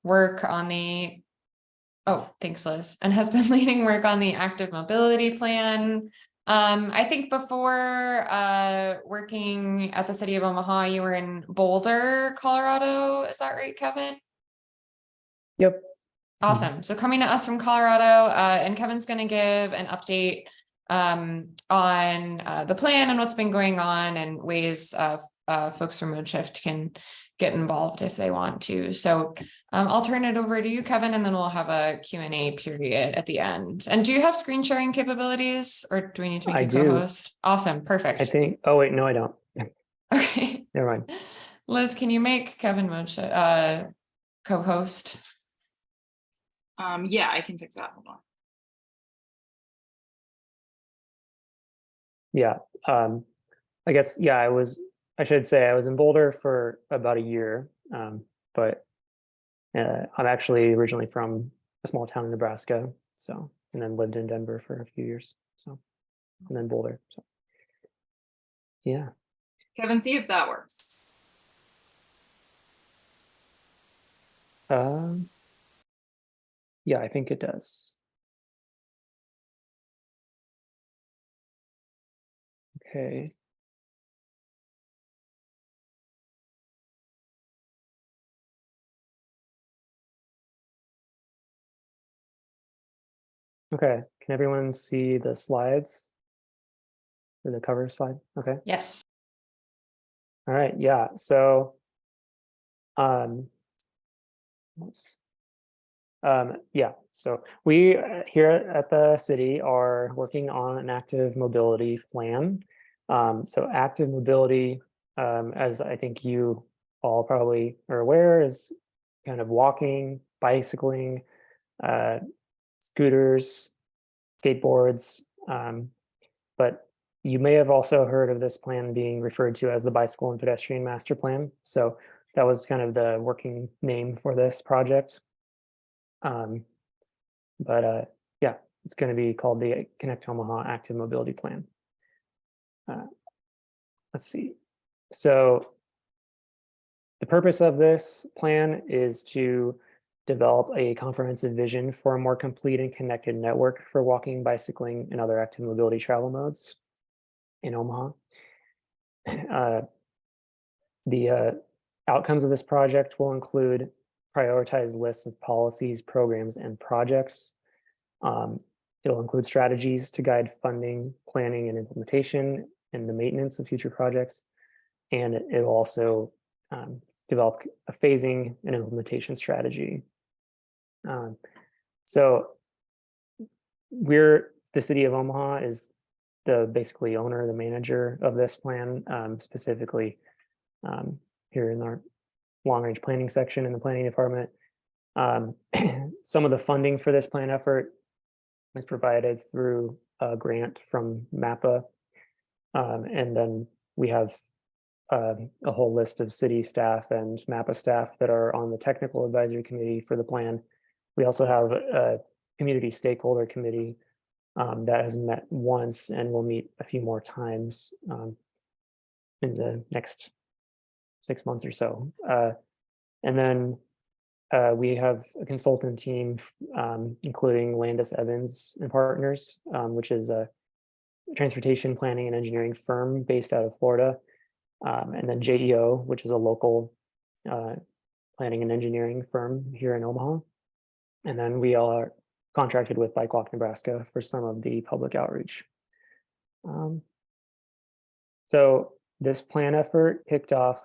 work on the, oh, thanks, Liz, and has been leading work on the active mobility plan. I think before working at the city of Omaha, you were in Boulder, Colorado. Is that right, Kevin? Yep. Awesome. So coming to us from Colorado, and Kevin's going to give an update on the plan and what's been going on and ways folks from ModeShift can get involved if they want to. So I'll turn it over to you, Kevin, and then we'll have a Q&A period at the end. And do you have screen sharing capabilities, or do we need to make you co-host? Awesome. Perfect. I think, oh wait, no, I don't. Okay. Never mind. Liz, can you make Kevin co-host? Yeah, I can fix that. Hold on. Yeah. I guess, yeah, I should say I was in Boulder for about a year, but I'm actually originally from a small town in Nebraska, so, and then lived in Denver for a few years, so, and then Boulder, so, yeah. Kevin, see if that works. Yeah, I think it does. Okay. Okay, can everyone see the slides? Or the cover slide? Okay. Yes. All right, yeah, so yeah, so we here at the city are working on an active mobility plan. So active mobility, as I think you all probably are aware, is kind of walking, bicycling, scooters, skateboards, but you may have also heard of this plan being referred to as the Bicycle and Pedestrian Master Plan. So that was kind of the working name for this project. Yeah, it's going to be called the Connect Omaha Active Mobility Plan. Let's see. So the purpose of this plan is to develop a comprehensive vision for a more complete and connected network for walking, bicycling, and other active mobility travel modes in Omaha. The outcomes of this project will include prioritized lists of policies, programs, and projects. It'll include strategies to guide funding, planning, and implementation, and the maintenance of future projects. And it'll also develop a phasing and implementation strategy. So the city of Omaha is the basically owner, the manager of this plan, specifically here in our long-range planning section in the planning department. Some of the funding for this plan effort is provided through a grant from MAPA. And then we have a whole list of city staff and MAPA staff that are on the technical advisory committee for the plan. We also have a community stakeholder committee that has met once and will meet a few more times in the next 6 months or so. And then we have a consultant team, including Landis Evans and Partners, which is a transportation planning and engineering firm based out of Florida. And then JEO, which is a local planning and engineering firm here in Omaha. And then we are contracted with Bike Walk Nebraska for some of the public outreach. So this plan effort kicked off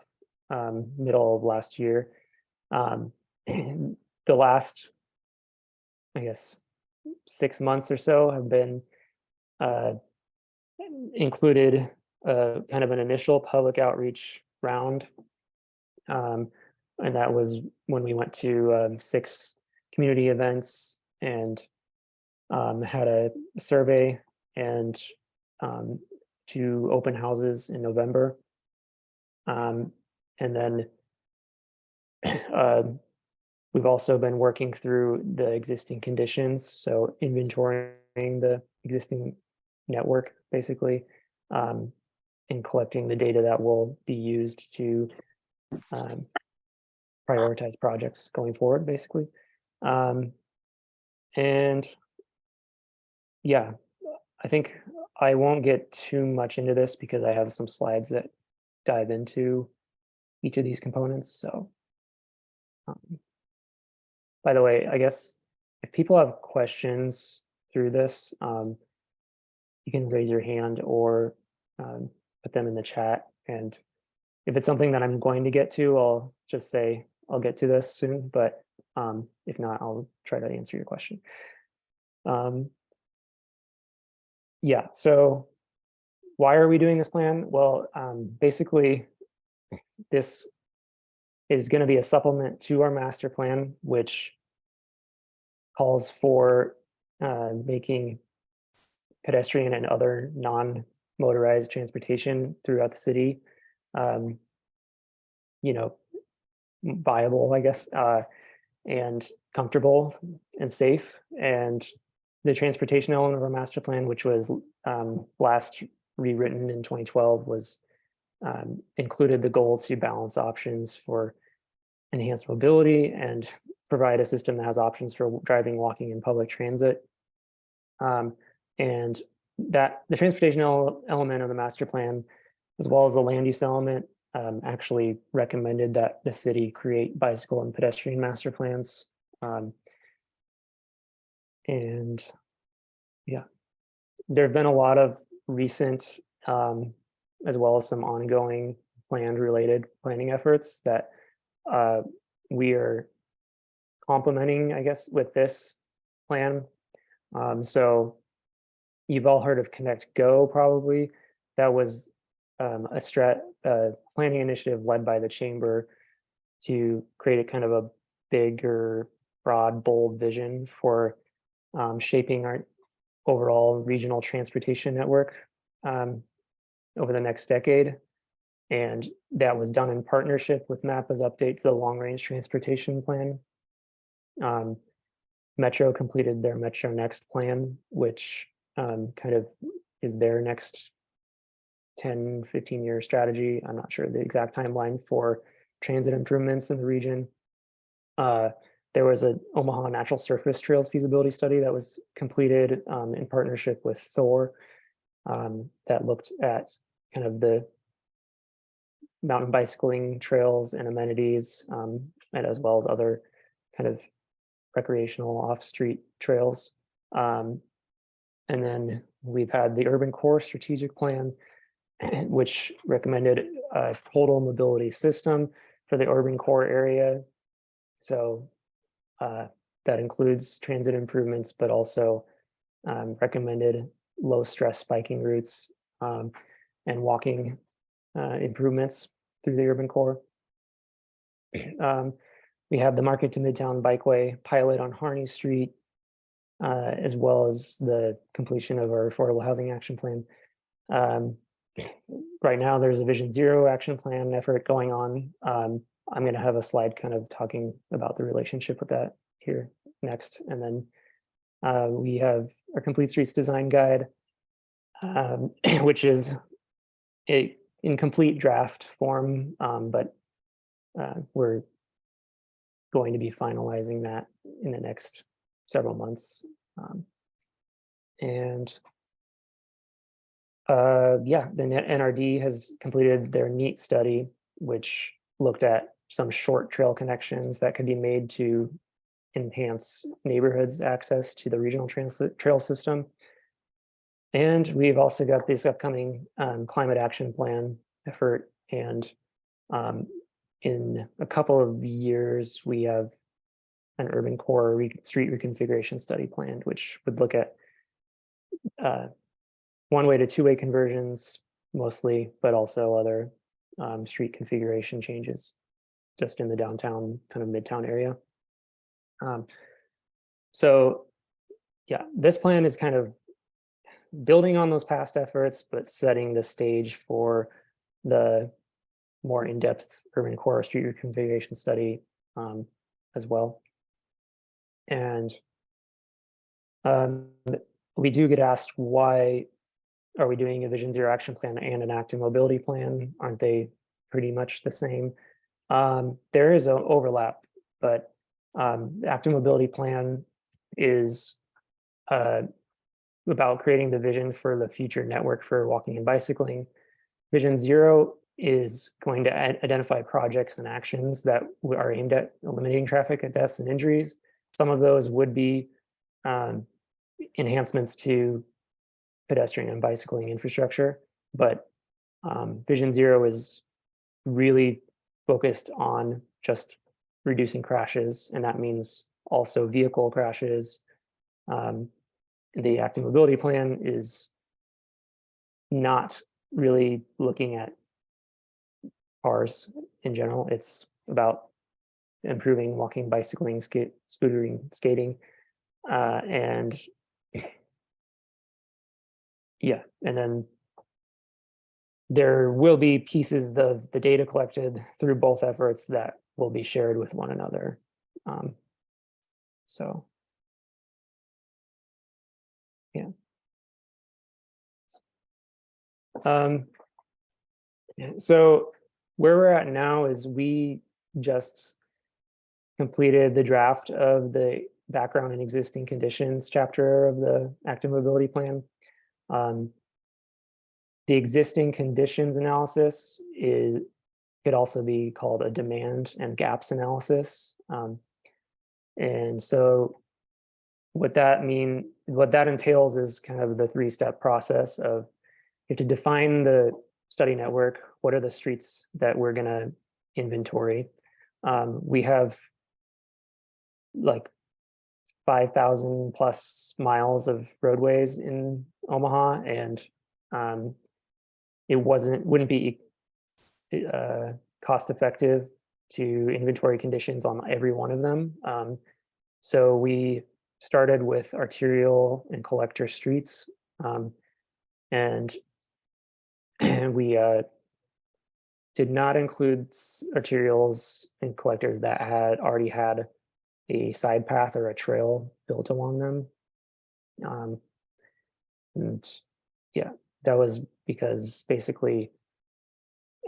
middle of last year. The last, I guess, 6 months or so have been included kind of an initial public outreach round. And that was when we went to 6 community events and had a survey and 2 open houses in November. And then we've also been working through the existing conditions, so inventorying the existing network, basically, and collecting the data that will be used to prioritize projects going forward, basically. And yeah, I think I won't get too much into this because I have some slides that dive into each of these components. So, by the way, I guess if people have questions through this, you can raise your hand or put them in the chat. And if it's something that I'm going to get to, I'll just say I'll get to this soon. But if not, I'll try to answer your question. Yeah, so why are we doing this plan? Well, basically, this is going to be a supplement to our master plan, which calls for making pedestrian and other non-motorized transportation throughout the city, viable, I guess, and comfortable and safe. And the transportation element of our master plan, which was last rewritten in 2012, was included the goal to balance options for enhanced mobility and provide a system that has options for driving, walking, and public transit. And that the transportation element of the master plan, as well as the land use element, actually recommended that the city create bicycle and pedestrian master plans. And yeah, there have been a lot of recent, as well as some ongoing planned-related planning efforts that we are complementing, I guess, with this plan. So you've all heard of Connect Go, probably. That was a planning initiative led by the chamber to create a kind of a bigger, broad, bold vision for shaping our overall regional transportation network over the next decade. And that was done in partnership with MAPPA's update to the long range transportation plan. Metro completed their Metro Next plan, which kind of is their next 10, 15-year strategy. I'm not sure the exact timeline for transit improvements in the region. There was an Omaha natural surface trails feasibility study that was completed in partnership with Thor that looked at kind of the mountain bicycling trails and amenities, and as well as other kind of recreational off-street trails. And then we've had the urban core strategic plan, which recommended a total mobility system for the urban core area. So that includes transit improvements, but also recommended low stress biking routes and walking improvements through the urban core. We have the Market to Midtown Bikeway pilot on Harney Street, as well as the completion of our affordable housing action plan. Right now, there's a Vision Zero action plan effort going on. I'm going to have a slide kind of talking about the relationship with that here next. And then we have our Complete Streets Design Guide, which is a incomplete draft form, but we're going to be finalizing that in the next several months. Yeah, the NRD has completed their NEAT study, which looked at some short trail connections that could be made to enhance neighborhoods' access to the regional trail system. And we've also got this upcoming climate action plan effort. And in a couple of years, we have an urban core street reconfiguration study planned, which would look at one-way to two-way conversions mostly, but also other street configuration changes just in the downtown kind of midtown area. So yeah, this plan is kind of building on those past efforts, but setting the stage for the more in-depth urban core street reconfiguration study as well. And we do get asked, why are we doing a Vision Zero action plan and an active mobility plan? Aren't they pretty much the same? There is an overlap, but the active mobility plan is about creating the vision for the future network for walking and bicycling. Vision Zero is going to identify projects and actions that are aimed at eliminating traffic deaths and injuries. Some of those would be enhancements to pedestrian and bicycling infrastructure, but Vision Zero is really focused on just reducing crashes, and that means also vehicle crashes. The active mobility plan is not really looking at cars in general. It's about improving walking, bicycling, scootering, skating, and yeah, and then there will be pieces of the data collected through both efforts that will be shared with one another. So, yeah. So where we're at now is we just completed the draft of the background and existing conditions chapter of the active mobility plan. The existing conditions analysis could also be called a demand and gaps analysis. And so what that entails is kind of the 3-step process of you have to define the study network. What are the streets that we're going to inventory? We have like 5,000 plus miles of roadways in Omaha, and it wouldn't be cost effective to inventory conditions on every one of them. So we started with arterial and collector streets, and we did not include arterials and collectors that had already had a side path or a trail built along them. And yeah, that was because basically,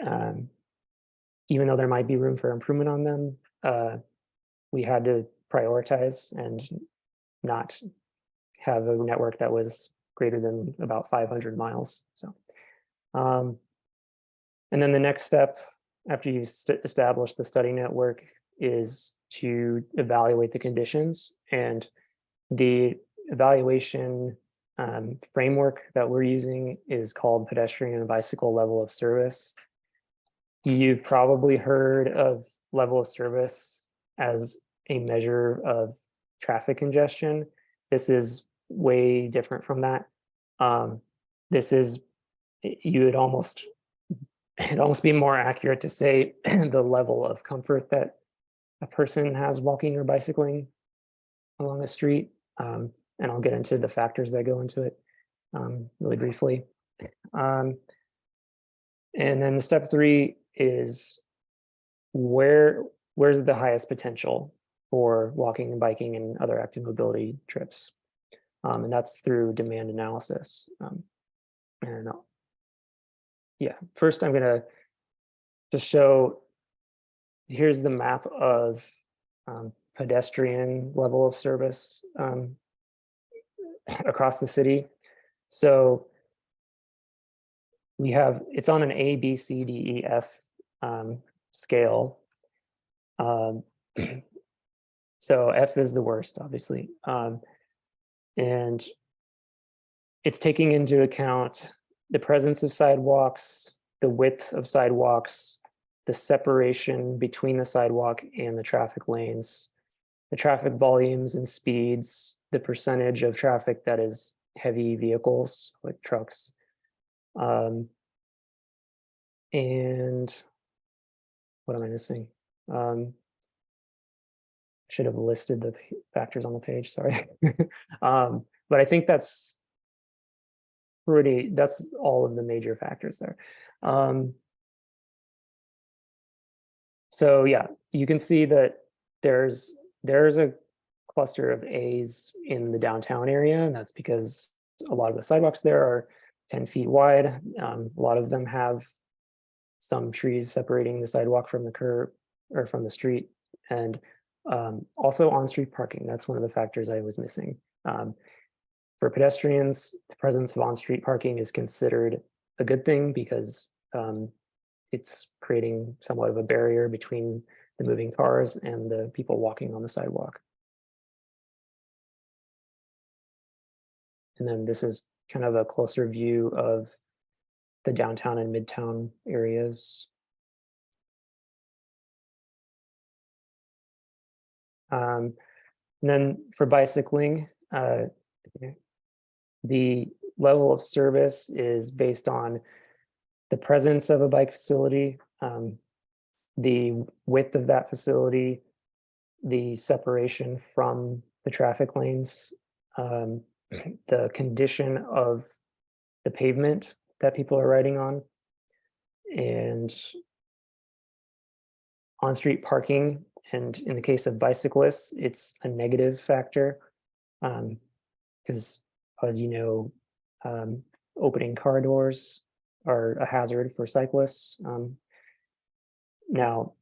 even though there might be room for improvement on them, we had to prioritize and not have a network that was greater than about 500 miles. So, and then the next step after you establish the study network is to evaluate the conditions, and the evaluation framework that we're using is called pedestrian and bicycle level of service. You've probably heard of level of service as a measure of traffic congestion. This is way different from that. This is, it'd almost be more accurate to say the level of comfort that a person has walking or bicycling along a street. And I'll get into the factors that go into it really briefly. And then step 3 is where's the highest potential for walking and biking and other active mobility trips. And that's through demand analysis. Yeah, first I'm gonna just show, here's the map of pedestrian level of service across the city. So we have, it's on an A, B, C, D, E, F scale. So F is the worst, obviously. And it's taking into account the presence of sidewalks, the width of sidewalks, the separation between the sidewalk and the traffic lanes, the traffic volumes and speeds, the percentage of traffic that is heavy vehicles like trucks. And what am I missing? Should have listed the factors on the page, sorry. But I think that's all of the major factors there. So yeah, you can see that there's a cluster of A's in the downtown area, and that's because a lot of the sidewalks there are 10 feet wide. A lot of them have some trees separating the sidewalk from the curb, or from the street, and also on-street parking. That's one of the factors I was missing. For pedestrians, the presence of on-street parking is considered a good thing because it's creating somewhat of a barrier between the moving cars and the people walking on the sidewalk. And then this is kind of a closer view of the downtown and midtown areas. And then for bicycling, the level of service is based on the presence of a bike facility, the width of that facility, the separation from the traffic lanes, the condition of the pavement that people are riding on, and on-street parking. And in the case of bicyclists, it's a negative factor because, as you know, opening car doors are a hazard for cyclists. Now,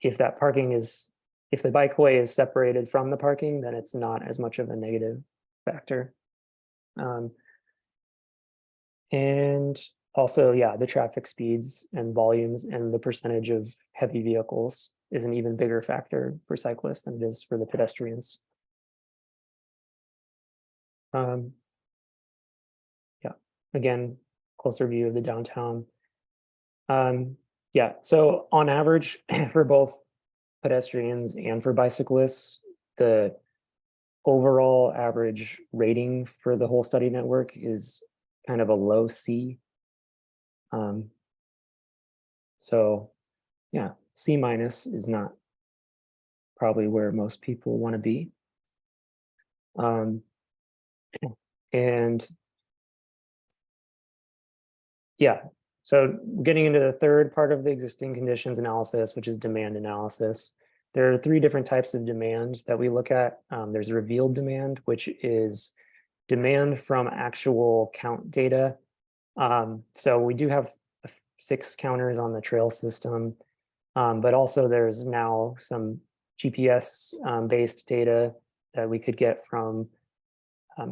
if that parking is, if the bikeway is separated from the parking, then it's not as much of a negative factor. And also, yeah, the traffic speeds and volumes and the percentage of heavy vehicles is an even bigger factor for cyclists than it is for the pedestrians. Yeah, again, closer view of the downtown. Yeah, so on average, for both pedestrians and for bicyclists, the overall average rating for the whole study network is kind of a low C. So yeah, C- is not probably where most people want to be. And yeah, so getting into the third part of the existing conditions analysis, which is demand analysis. There are three different types of demand that we look at. There's revealed demand, which is demand from actual count data. So we do have 6 counters on the trail system, but also there's now some GPS based data that we could get from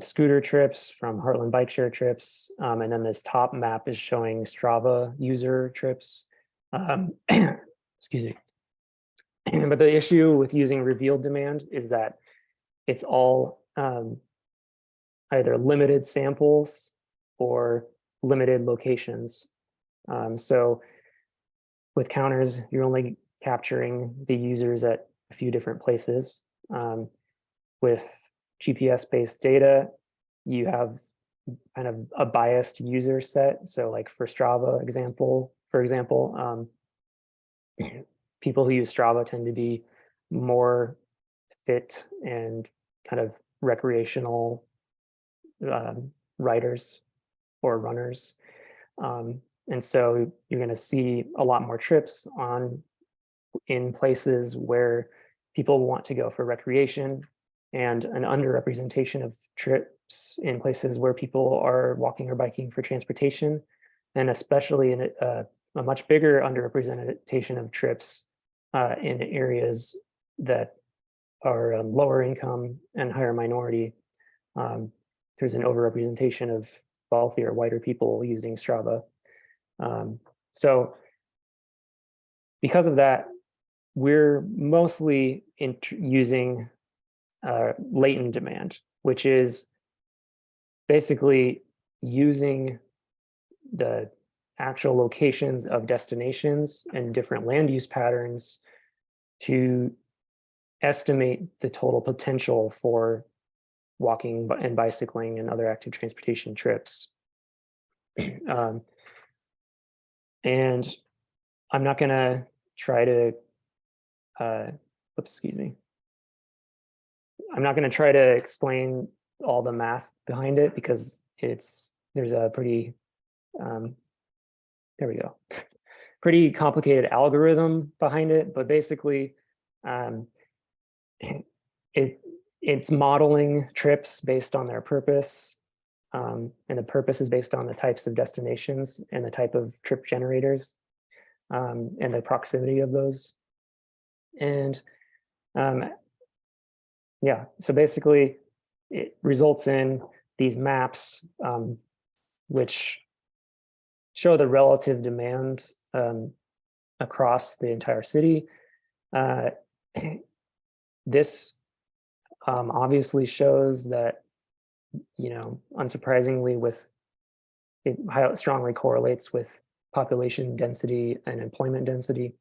scooter trips, from Heartland bike share trips. And then this top map is showing Strava user trips. Excuse me. But the issue with using revealed demand is that it's all either limited samples or limited locations. So with counters, you're only capturing the users at a few different places. With GPS-based data, you have kind of a biased user set. So like for Strava for example, people who use Strava tend to be more fit and kind of recreational riders or runners. And so you're going to see a lot more trips in places where people want to go for recreation, and an underrepresentation of trips in places where people are walking or biking for transportation, and especially in a much bigger underrepresentation of trips in areas that are lower income and higher minority. There's an overrepresentation of wealthier, whiter people using Strava. So because of that, we're mostly using latent demand, which is basically using the actual locations of destinations and different land use patterns to estimate the total potential for walking and bicycling and other active transportation trips. And I'm not going to try to, excuse me. I'm not going to try to explain all the math behind it because there's a pretty, there we go, pretty complicated algorithm behind it. But basically, it's modeling trips based on their purpose. And the purpose is based on the types of destinations and the type of trip generators and the proximity of those. And yeah, so basically it results in these maps, which show the relative demand across the entire city. This obviously shows that, unsurprisingly, it strongly correlates with population density and employment density,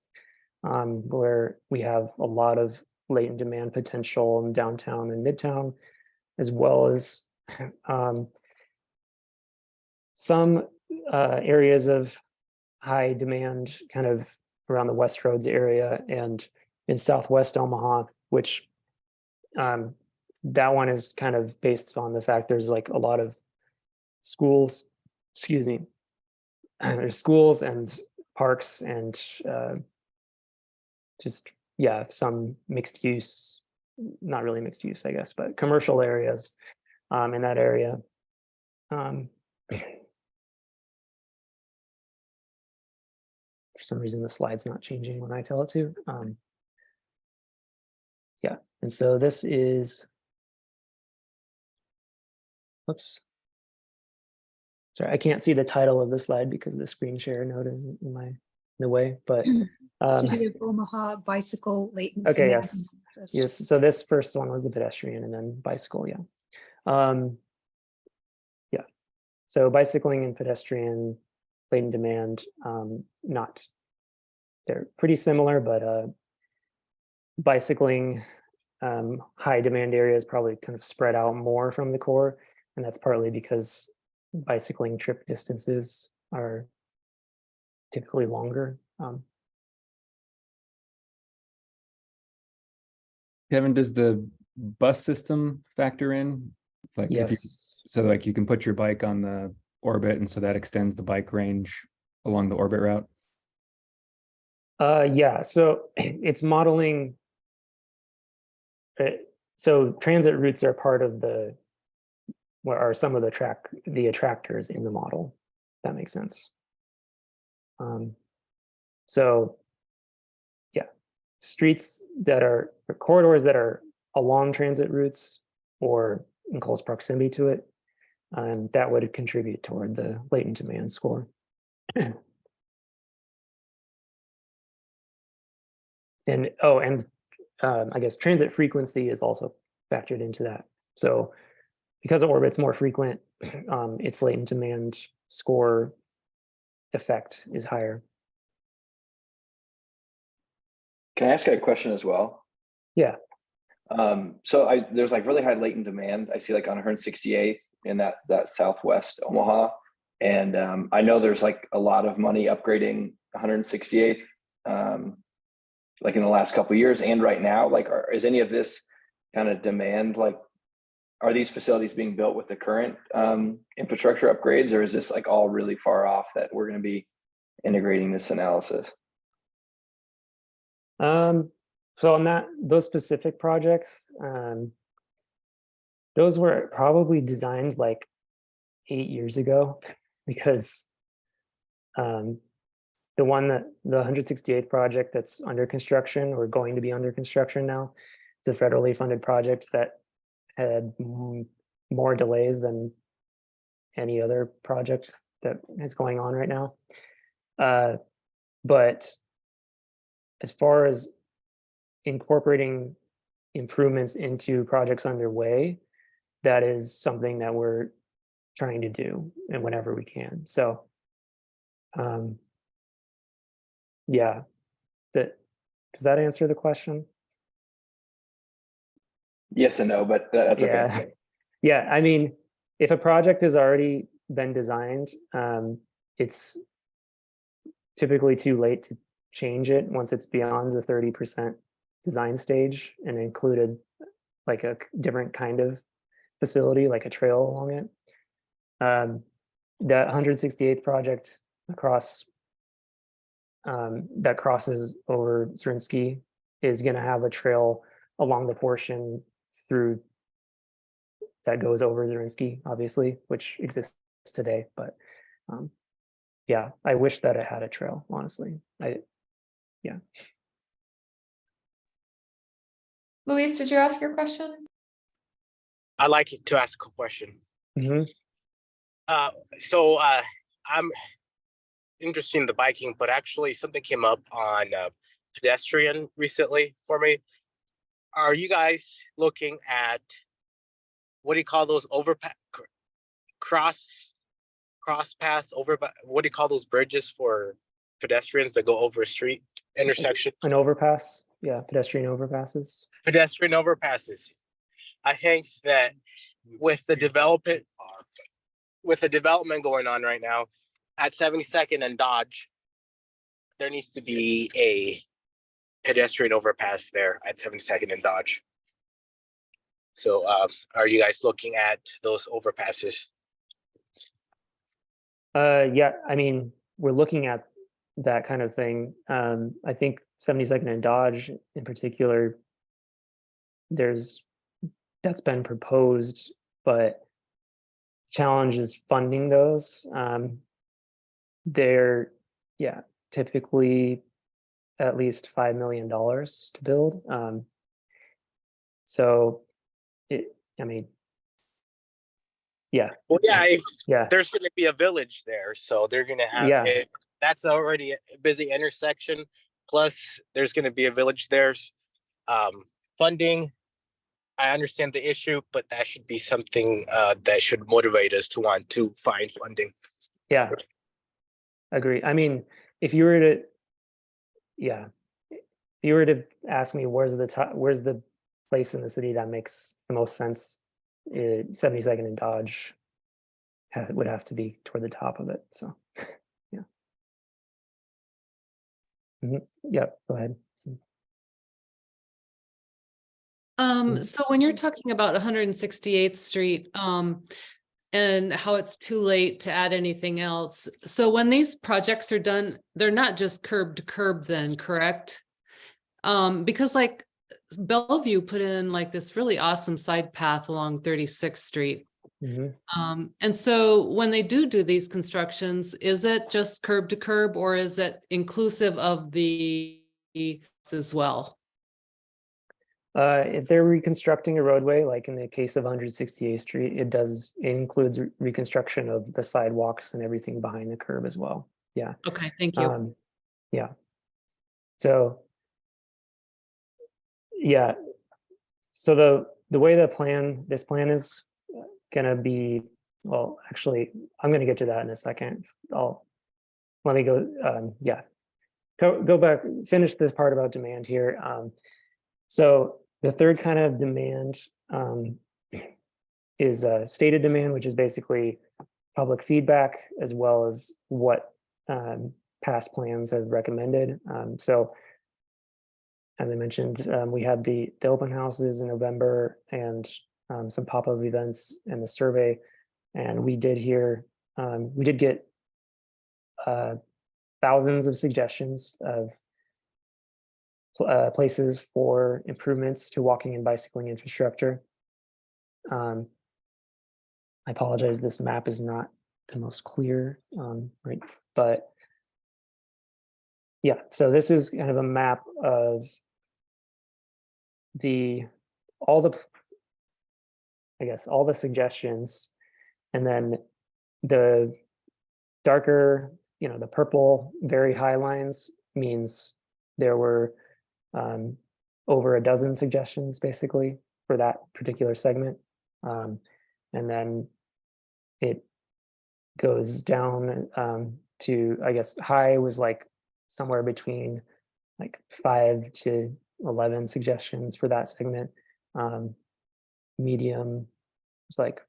where we have a lot of latent demand potential in downtown and midtown, as well as some areas of high demand kind of around the West Roads area and in Southwest Omaha, which that one is kind of based on the fact there's like a lot of schools, excuse me, there's schools and parks and just, yeah, some mixed use, not really mixed use, I guess, but commercial areas in that area. For some reason, the slide's not changing when I tell it to. Yeah, and so this is, whoops. Sorry, I can't see the title of the slide because the screen share node is in the way, but City of Omaha bicycle latent okay, demand yes. analysis. Yes, so this first one was the pedestrian and then bicycle, yeah. Yeah, so bicycling and pedestrian latent demand, they're pretty similar, but bicycling high demand areas probably kind of spread out more from the core, and that's partly because bicycling trip distances are typically longer. Kevin, does the bus system factor in? Like if you, Yes. so like you can put your bike on the orbit and so that extends the bike range along the orbit route? Yeah, so it's modeling. So transit routes are part of what are some of the attractors in the model. If that makes sense. So yeah, corridors that are along transit routes or in close proximity to it, that would contribute toward the latent demand score. And I guess transit frequency is also factored into that. So because the orbit's more frequent, its latent demand score effect is higher. Can I ask a question as well? Yeah. So there's like really high latent demand. I see like on 168th in that Southwest Omaha. And I know there's like a lot of money upgrading 168th, like in the last couple of years and right now. Like, is any of this kind of demand, like, are these facilities being built with the current infrastructure upgrades, or is this like all really far off that we're going to be integrating this analysis? So on those specific projects, those were probably designed like 8 years ago, because the 168th project that's under construction or going to be under construction now, it's a federally funded project that had more delays than any other project that is going on right now. But as far as incorporating improvements into projects underway, that is something that we're trying to do and whenever we can. So yeah, does that answer the question? Yes and no, but that's Yeah. okay. Yeah, I mean, if a project has already been designed, it's typically too late to change it once it's beyond the 30% design stage and included like a different kind of facility, like a trail along it. That 168th project that crosses over Zrinski is going to have a trail along the portion through that goes over Zrinski, obviously, which exists today. But yeah, I wish that it had a trail, honestly. Yeah. Luis, did you ask your question? I'd like to ask a question. Mhm. So I'm interested in the biking, but actually something came up on pedestrian recently for me. Are you guys looking at, what do you call those overpass, cross paths, what do you call those bridges for pedestrians that go over a street intersection? An overpass, yeah, pedestrian overpasses. Pedestrian overpasses. I think that with the development going on right now at 72nd and Dodge, there needs to be a pedestrian overpass there at 72nd and Dodge. So are you guys looking at those overpasses? Yeah, I mean, we're looking at that kind of thing. I think 72nd and Dodge in particular, that's been proposed, but the challenge is funding those. They're, yeah, typically at least $5 million to build. So I mean, yeah. Well, yeah, Yeah. there's going to be a village there, so they're going to have it. That's already a busy intersection. Plus, there's going to be a village there. Funding, I understand the issue, but that should be something that should motivate us to want to find funding. Yeah, agree. I mean, if you were to ask me where's the place in the city that makes the most sense, 72nd and Dodge would have to be toward the top of it. So, yeah. Yeah, go ahead. So when you're talking about 168th Street, and how it's too late to add anything else. So when these projects are done, they're not just curb to curb then, correct? Because like Bellevue put in like this really awesome side path along 36th Street. And so when they do these constructions, is it just curb to curb or is it inclusive of the as well? If they're reconstructing a roadway, like in the case of 168th Street, it includes reconstruction of the sidewalks and everything behind the curb as well. Yeah. Okay, thank you. Yeah. So, yeah. So the way this plan is gonna be, well, actually, I'm gonna get to that in a second. Let me go. Yeah. Go back. Finish this part about demand here. So the third kind of demand is stated demand, which is basically public feedback as well as what past plans have recommended. So as I mentioned, we had the open houses in November and some pop-up events and the survey. And we did get thousands of suggestions of places for improvements to walking and bicycling infrastructure. I apologize, this map is not the most clear, right? But yeah, so this is kind of a map of all the suggestions, and then the darker, the purple, very high lines means there were over a dozen suggestions basically for that particular segment. And then it goes down to, I guess, high was like somewhere between like 5 to 11 suggestions for that segment. Medium was like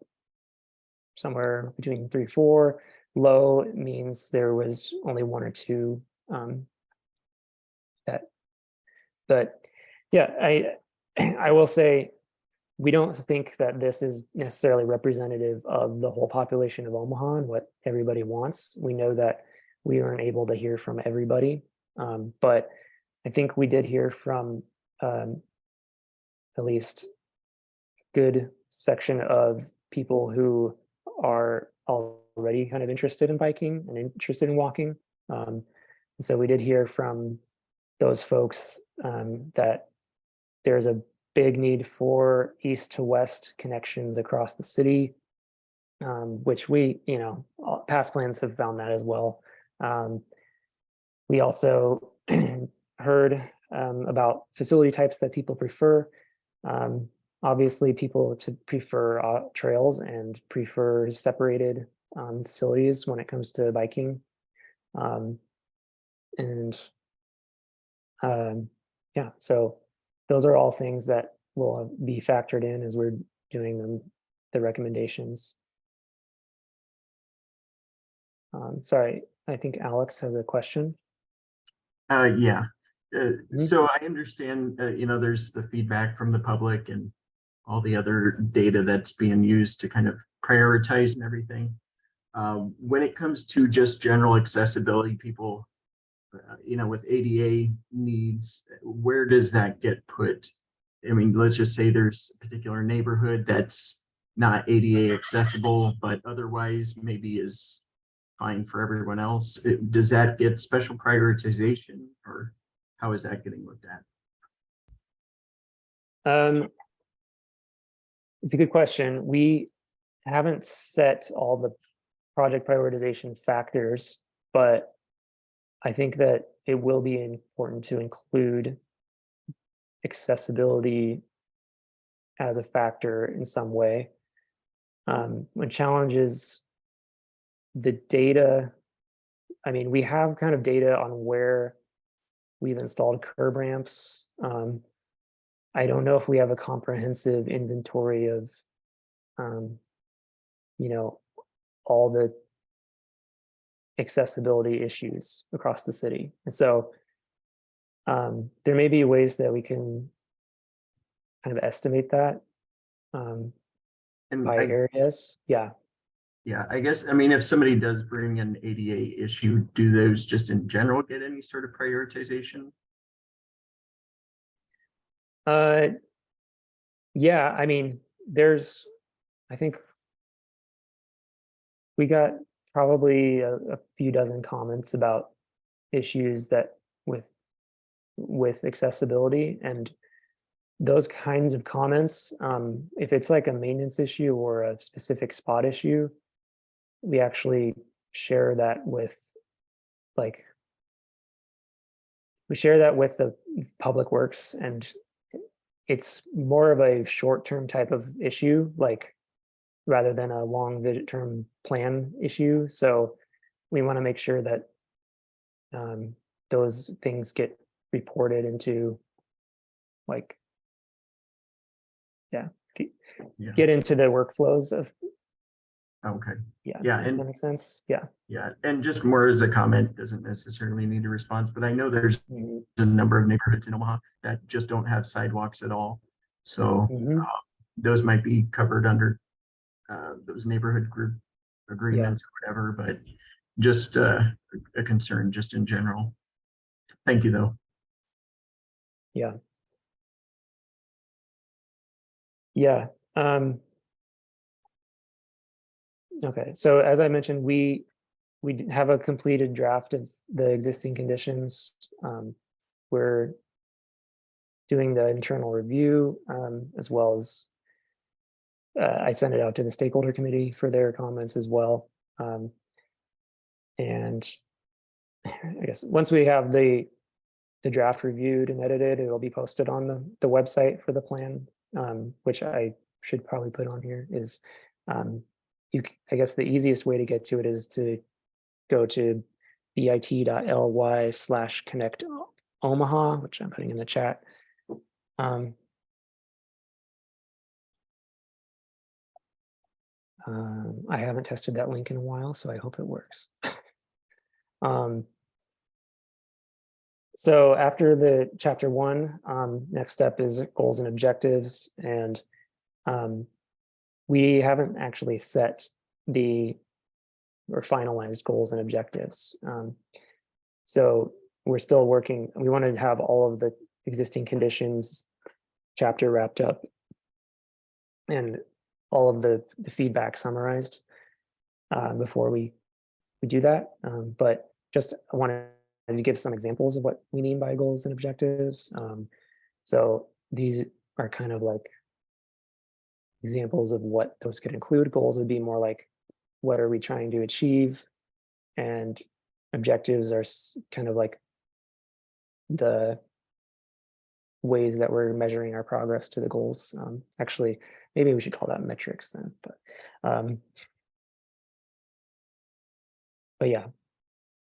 somewhere between 3, 4. Low means there was only 1 or 2 but yeah, I will say we don't think that this is necessarily representative of the whole population of Omaha and what everybody wants. We know that we weren't able to hear from everybody, but I think we did hear from at least good section of people who are already kind of interested in biking and interested in walking. And so we did hear from those folks that there's a big need for east to west connections across the city, which we, past plans have found that as well. We also heard about facility types that people prefer. Obviously, people to prefer trails and prefer separated facilities when it comes to biking. Yeah, so those are all things that will be factored in as we're doing the recommendations. Sorry, I think Alex has a question. Yeah. So I understand, there's the feedback from the public and all the other data that's being used to kind of prioritize and everything. When it comes to just general accessibility, people, with ADA needs, where does that get put? I mean, let's just say there's a particular neighborhood that's not ADA accessible, but otherwise maybe is fine for everyone else. Does that get special prioritization, or how is that getting looked at? It's a good question. We haven't set all the project prioritization factors, but I think that it will be important to include accessibility as a factor in some way. When challenges the data, I mean, we have kind of data on where we've installed curb ramps. I don't know if we have a comprehensive inventory of, all the accessibility issues across the city. And so there may be ways that we can kind of estimate that And by areas. Yeah. yeah, I guess, I mean, if somebody does bring an ADA issue, do those just in general get any sort of prioritization? Yeah, I mean, I think we got probably a few dozen comments about issues that with accessibility, and those kinds of comments, if it's like a maintenance issue or a specific spot issue, we actually share that with the public works, and it's more of a short-term type of issue, like rather than a long term plan issue. So we want to make sure that those things get reported into get into the workflows of. Okay. Yeah. Yeah, Does and that make sense? Yeah. yeah, and just more as a comment, doesn't necessarily need a response, but I know there's Mhm. a number of neighborhoods in Omaha that just don't have sidewalks at all. So Mhm. those might be covered under those neighborhood group agreements or whatever, but just a concern just in general. Thank you, though. Yeah. Yeah. Okay. So as I mentioned, we have a completed draft of the existing conditions. We're doing the internal review, as well as I sent it out to the stakeholder committee for their comments as well. And I guess once we have the draft reviewed and edited, it'll be posted on the website for the plan, which I should probably put on here is, I guess the easiest way to get to it is to go to bit.ly/connect Omaha, which I'm putting in the chat. I haven't tested that link in a while, so I hope it works. So after the chapter 1, next step is goals and objectives, and we haven't actually set or finalized goals and objectives. So we're still working. We want to have all of the existing conditions chapter wrapped up and all of the feedback summarized before we do that. But just I wanted to give some examples of what we mean by goals and objectives. So these are kind of like examples of what those could include. Goals would be more like, what are we trying to achieve? And objectives are kind of like the ways that we're measuring our progress to the goals. Actually, maybe we should call that metrics then, but yeah.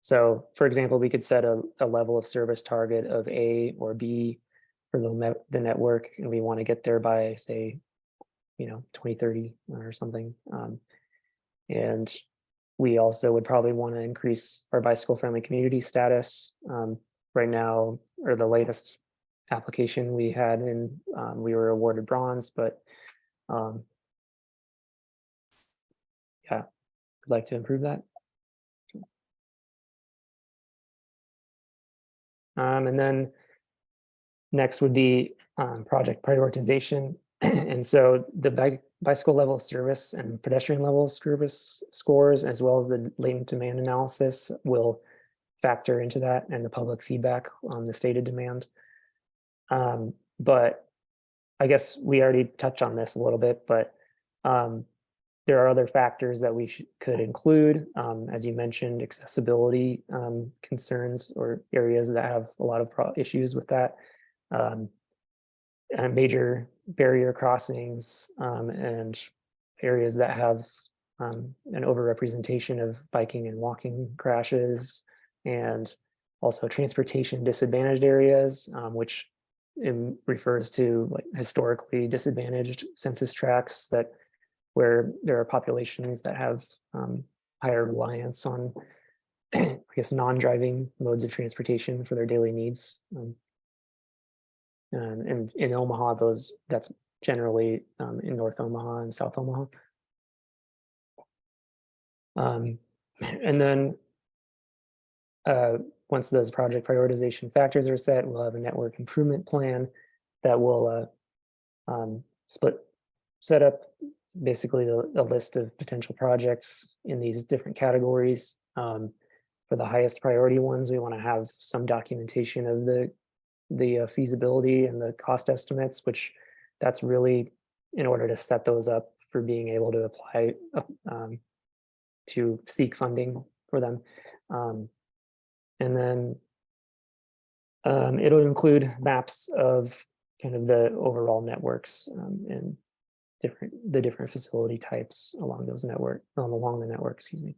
So for example, we could set a level of service target of A or B for the network, and we want to get there by, say, 2030 or something. And we also would probably want to increase our bicycle friendly community status. Right now, or the latest application we had in, we were awarded bronze, but yeah, I'd like to improve that. And then next would be project prioritization. And so the bicycle level service and pedestrian level service scores, as well as the latent demand analysis, will factor into that, and the public feedback on the stated demand. But I guess we already touched on this a little bit, but there are other factors that we could include. As you mentioned, accessibility concerns, or areas that have a lot of issues with that. And major barrier crossings, and areas that have an overrepresentation of biking and walking crashes, and also transportation disadvantaged areas, which refers to like historically disadvantaged census tracts where there are populations that have higher reliance on, I guess, non-driving modes of transportation for their daily needs. And in Omaha, that's generally in North Omaha and South Omaha. And then once those project prioritization factors are set, we'll have a network improvement plan that will set up basically a list of potential projects in these different categories. For the highest priority ones, we want to have some documentation of the feasibility and the cost estimates, which that's really in order to set those up for being able to apply to seek funding for them. And then it'll include maps of kind of the overall networks and the different facility types along the network, excuse me.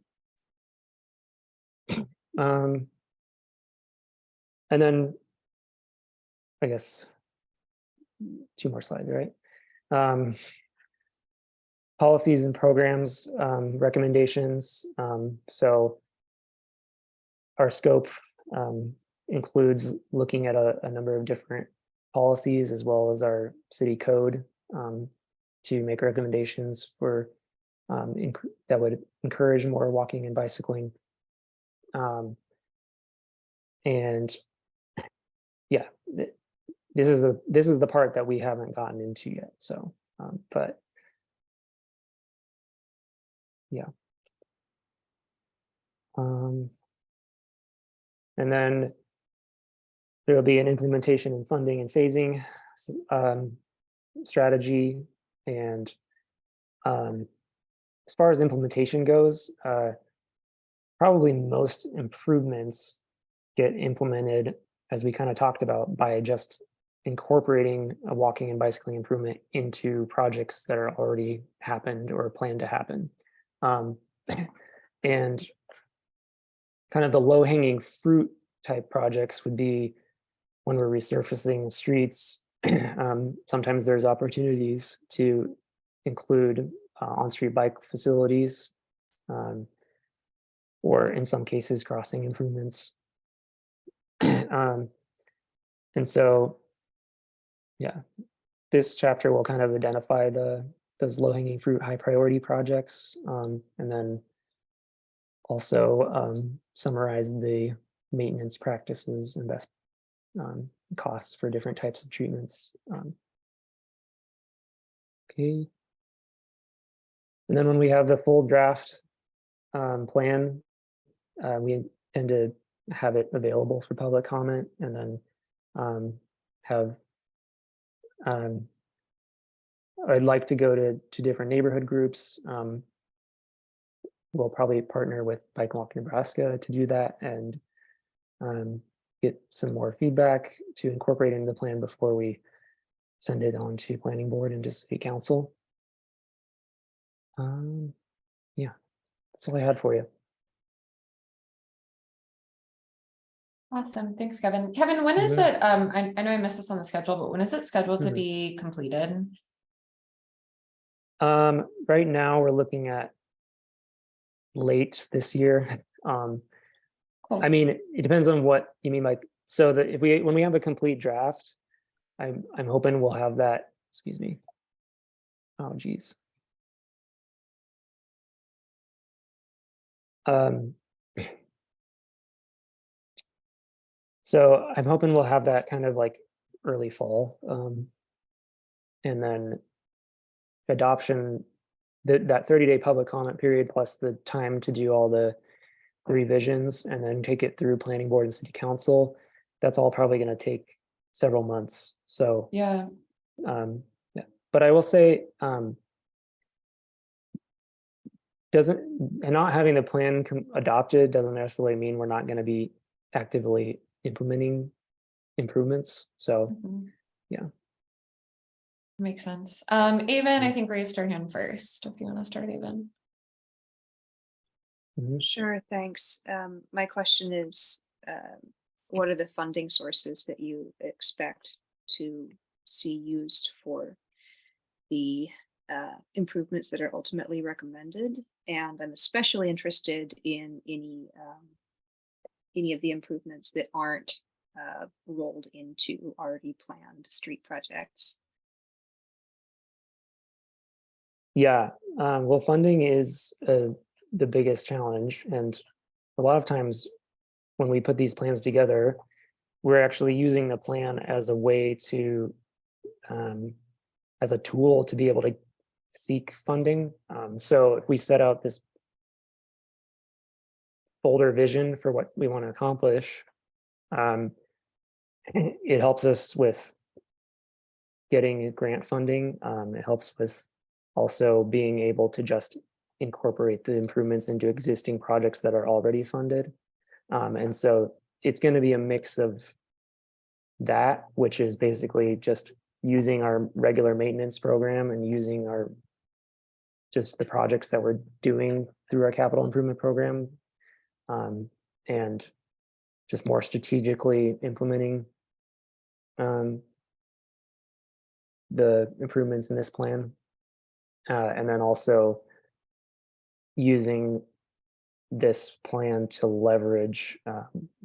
And then I guess 2 more slides, right? Policies and programs, recommendations. So our scope includes looking at a number of different policies, as well as our city code, to make recommendations for that would encourage more walking and bicycling. And yeah, this is the part that we haven't gotten into yet. So, but yeah. And then there will be an implementation and funding and phasing strategy. And as far as implementation goes, probably most improvements get implemented, as we kind of talked about, by just incorporating a walking and bicycling improvement into projects that are already happened or planned to happen. And kind of the low-hanging fruit type projects would be when we're resurfacing the streets. Sometimes there's opportunities to include on-street bike facilities, or in some cases, crossing improvements. And so, yeah, this chapter will kind of identify those low-hanging fruit, high priority projects, and then also summarize the maintenance practices and best costs for different types of treatments. Okay. And then when we have the full draft plan, we intend to have it available for public comment, and then have I'd like to go to different neighborhood groups. We'll probably partner with Bike Walk Nebraska to do that and get some more feedback to incorporate into the plan before we send it on to planning board and to city council. Yeah, that's all I had for you. Awesome. Thanks, Kevin. Kevin, when is it? I know I missed this on the schedule, but when is it scheduled to be completed? Right now we're looking at late this year. Cool. I mean, it depends on what you mean by, so that if when we have a complete draft, I'm hoping we'll have that, excuse me. Oh, geez. So I'm hoping we'll have that kind of like early fall. And then adoption, that 30-day public comment period plus the time to do all the revisions and then take it through planning board and city council. That's all probably going to take several months. So Yeah. yeah. But I will say, not having the plan adopted doesn't necessarily mean we're not going to be actively implementing improvements. So yeah. Makes sense. Aven, I think raised her hand first. If you want to start, Aven. Sure, thanks. My question is, what are the funding sources that you expect to see used for the improvements that are ultimately recommended? And I'm especially interested in any of the improvements that aren't rolled into already planned street projects. Yeah, well, funding is the biggest challenge. And a lot of times when we put these plans together, we're actually using the plan as a way to, as a tool to be able to seek funding. So if we set out this bolder vision for what we want to accomplish, it helps us with getting grant funding. It helps with also being able to just incorporate the improvements into existing projects that are already funded. And so it's going to be a mix of that, which is basically just using our regular maintenance program and using our just the projects that we're doing through our capital improvement program, and just more strategically implementing the improvements in this plan. And then also using this plan to leverage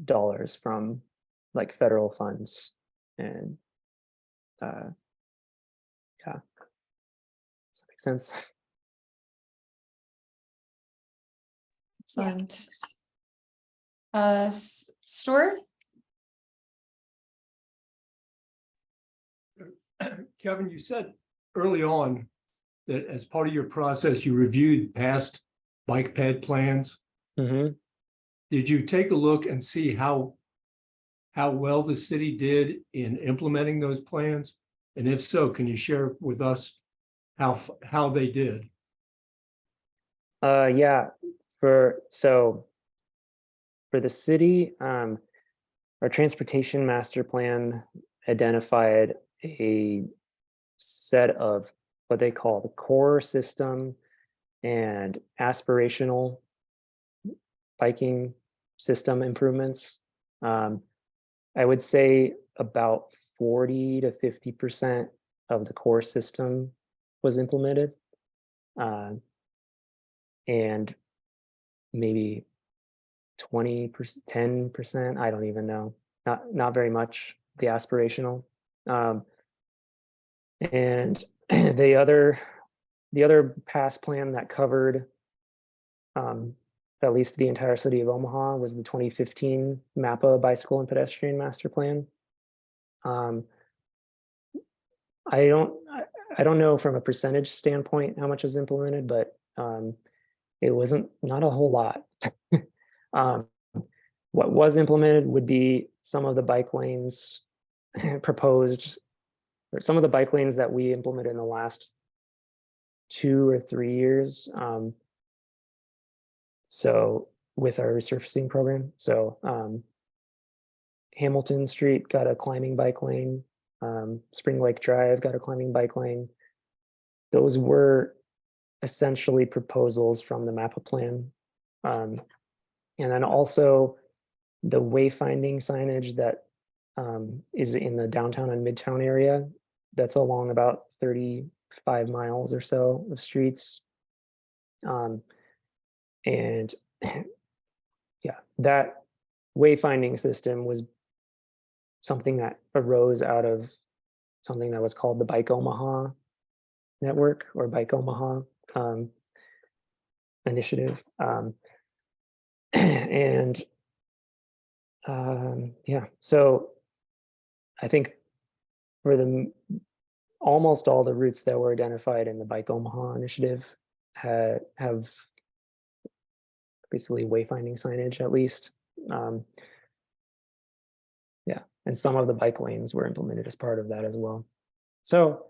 dollars from like federal funds and yeah. Does that make sense? Excellent. Stuart? Kevin, you said early on that as part of your process, you reviewed past bike ped plans. Mm-hmm. Did you take a look and see how well the city did in implementing those plans? And if so, can you share with us how they did? Yeah, for the city, our transportation master plan identified a set of what they call the core system and aspirational biking system improvements. I would say about 40 to 50% of the core system was implemented. And maybe 20%, 10%, I don't even know, not very much, the aspirational. And the other past plan that covered at least the entire city of Omaha was the 2015 MAPA bicycle and pedestrian master plan. I don't know from a percentage standpoint how much is implemented, but it wasn't not a whole lot. What was implemented would be some of the bike lanes proposed, or some of the bike lanes that we implemented in the last 2 or 3 years. So with our resurfacing program, so Hamilton Street got a climbing bike lane. Spring Lake Drive got a climbing bike lane. Those were essentially proposals from the MAPA plan. And then also the wayfinding signage that is in the downtown and midtown area. That's along about 35 miles or so of streets. And yeah, that wayfinding system was something that arose out of something that was called the Bike Omaha network or Bike Omaha initiative. And yeah, so I think for almost all the routes that were identified in the Bike Omaha initiative have basically wayfinding signage at least. Yeah, and some of the bike lanes were implemented as part of that as well. So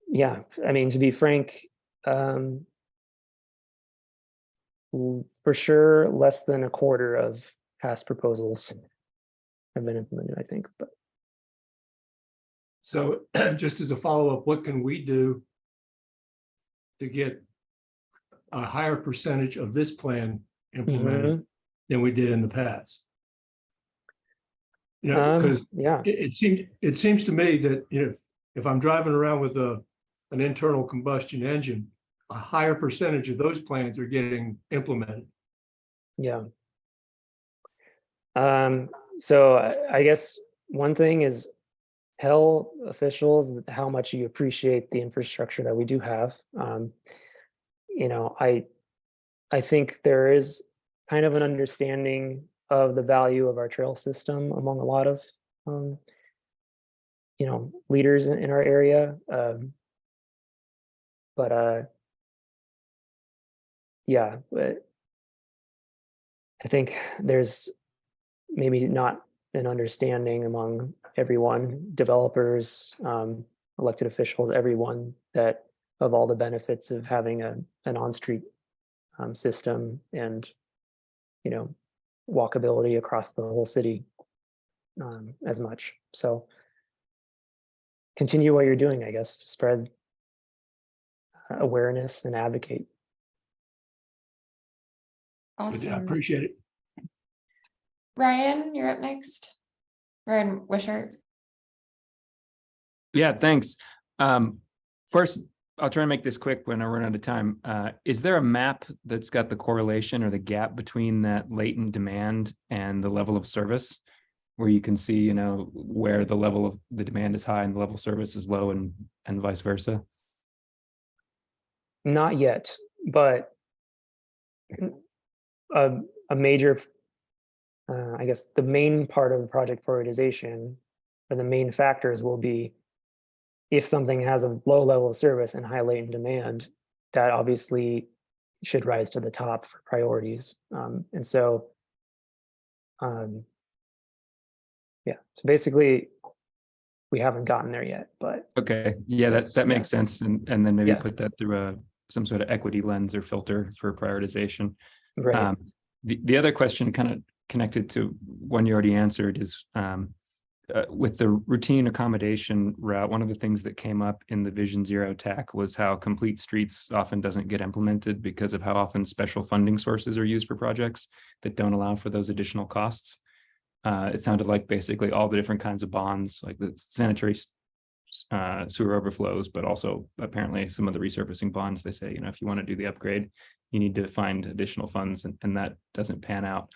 yeah, I mean, to be frank, for sure, less than a quarter of past proposals have been implemented, I think. But So just as a follow-up, what can we do to get a higher percentage of this plan implemented than we did in the past? You know, because yeah, it seems to me that, you know, if I'm driving around with an internal combustion engine, a higher percentage of those plans are getting implemented. yeah. So I guess one thing is tell officials how much you appreciate the infrastructure that we do have. You know, I think there is kind of an understanding of the value of our trail system among a lot of you know, leaders in our area. But yeah, but I think there's maybe not an understanding among everyone, developers, elected officials, everyone, that of all the benefits of having an on-street system and, you know, walkability across the whole city as much. So continue what you're doing, I guess, to spread awareness and advocate. I Awesome. appreciate it. Ryan, you're up next. Ryan Wishart. Yeah, thanks. First, I'll try to make this quick when I run out of time. Is there a map that's got the correlation or the gap between that latent demand and the level of service, where you can see, you know, where the level of the demand is high and the level of service is low, and vice versa? Not yet, but a major, I guess the main part of the project prioritization, or the main factors will be if something has a low level of service and high latent demand, that obviously should rise to the top for priorities. And so, yeah, so basically we haven't gotten there yet, but Okay, yeah, that makes sense. And then maybe Yeah. put that through some sort of equity lens or filter for prioritization. right. The other question, kind of connected to one you already answered, is with the routine accommodation route, one of the things that came up in the Vision Zero TAC was how complete streets often doesn't get implemented because of how often special funding sources are used for projects that don't allow for those additional costs. It sounded like basically all the different kinds of bonds, like the sanitary sewer overflows, but also apparently some of the resurfacing bonds, they say, you know, if you want to do the upgrade, you need to find additional funds, and that doesn't pan out.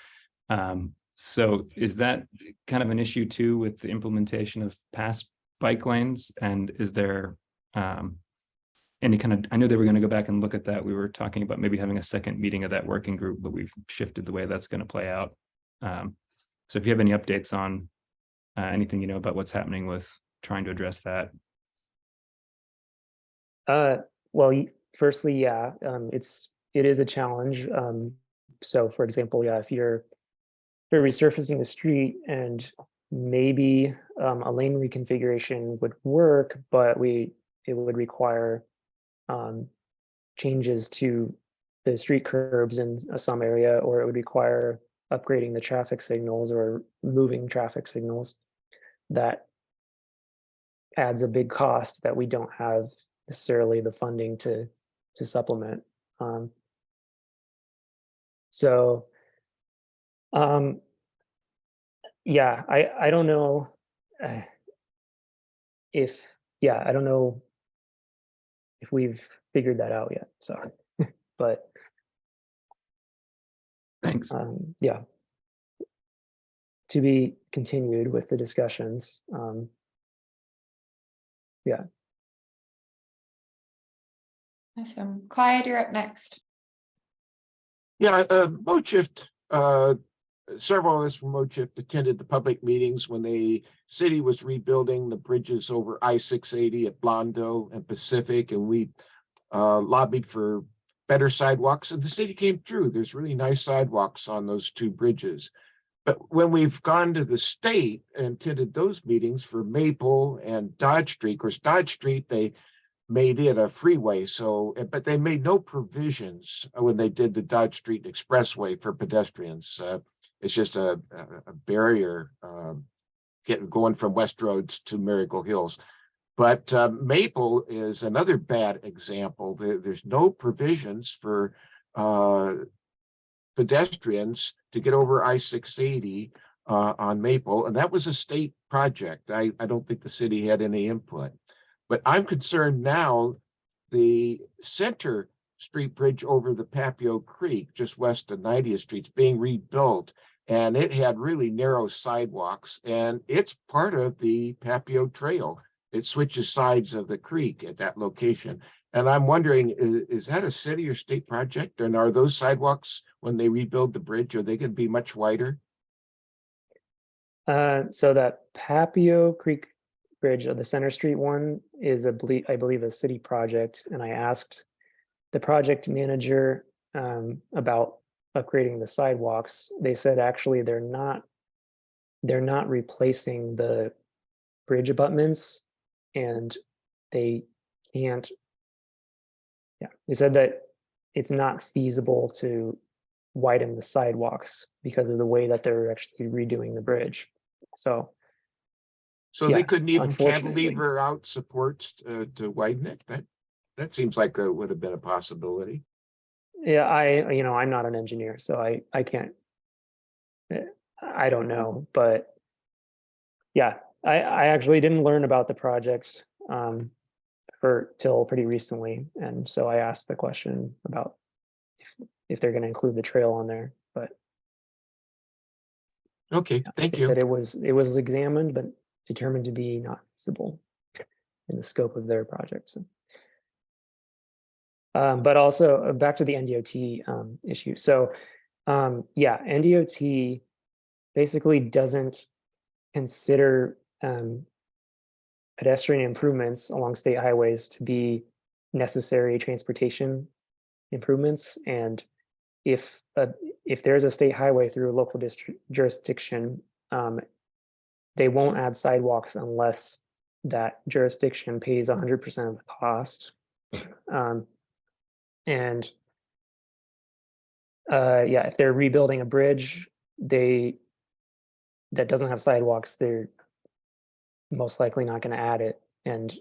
So is that kind of an issue too with the implementation of past bike lanes? And is there any kind of, I knew they were going to go back and look at that. We were talking about maybe having a second meeting of that working group, but we've shifted the way that's going to play out. So if you have any updates on anything you know about what's happening with trying to address that. Well, firstly, yeah, it is a challenge. So for example, yeah, if you're resurfacing the street, and maybe a lane reconfiguration would work, but it would require changes to the street curbs in some area, or it would require upgrading the traffic signals or moving traffic signals. That adds a big cost that we don't have necessarily the funding to supplement. So, yeah, I don't know if, yeah, I don't know if we've figured that out yet. So, but Thanks. yeah, to be continued with the discussions. Yeah. Awesome. Clyde, you're up next. Yeah, Mode Shift, several of us from Mode Shift attended the public meetings when the city was rebuilding the bridges over I-680 at Blondo and Pacific, and we lobbied for better sidewalks, and the city came through. There's really nice sidewalks on those two bridges. But when we've gone to the state and attended those meetings for Maple and Dodge Street, of course, Dodge Street, they made it a freeway, so, but they made no provisions when they did the Dodge Street Expressway for pedestrians. It's just a barrier going from West Roads to Miracle Hills. But Maple is another bad example. There's no provisions for pedestrians to get over I-680 on Maple, and that was a state project. I don't think the city had any input. But I'm concerned now, the Center Street Bridge over the Papio Creek, just west of 90th Street, is being rebuilt, and it had really narrow sidewalks, and it's part of the Papio Trail. It switches sides of the creek at that location. And I'm wondering, is that a city or state project? And are those sidewalks, when they rebuild the bridge, are they going to be much wider? So that Papio Creek Bridge, the Center Street one, is I believe a city project, and I asked the project manager about upgrading the sidewalks. They said actually they're not replacing the bridge abutments, and they can't. Yeah, they said that it's not feasible to widen the sidewalks because of the way that they're actually redoing the bridge. So they couldn't even unfortunately. cantilever out supports to widen it? That seems like it would have been a possibility. Yeah, I'm not an engineer, so I can't, I don't know, but yeah, I actually didn't learn about the project till pretty recently, and so I asked the question about if they're going to include the trail on there, but Okay, thank they you. said it was examined but determined to be not feasible in the scope of their project. So. But also back to the NDOT issue. So yeah, NDOT basically doesn't consider pedestrian improvements along state highways to be necessary transportation improvements. And if there's a state highway through a local jurisdiction, they won't add sidewalks unless that jurisdiction pays 100% of the cost. And yeah, if they're rebuilding a bridge, that doesn't have sidewalks, they're most likely not going to add it. And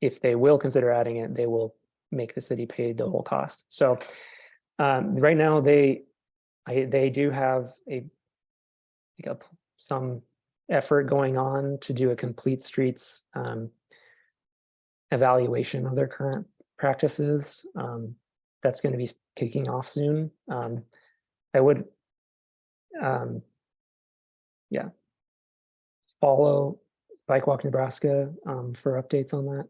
if they will consider adding it, they will make the city pay the whole cost. So right now they do have some effort going on to do a complete streets evaluation of their current practices. That's going to be kicking off soon. I would, yeah, follow Bike Walk Nebraska for updates on that.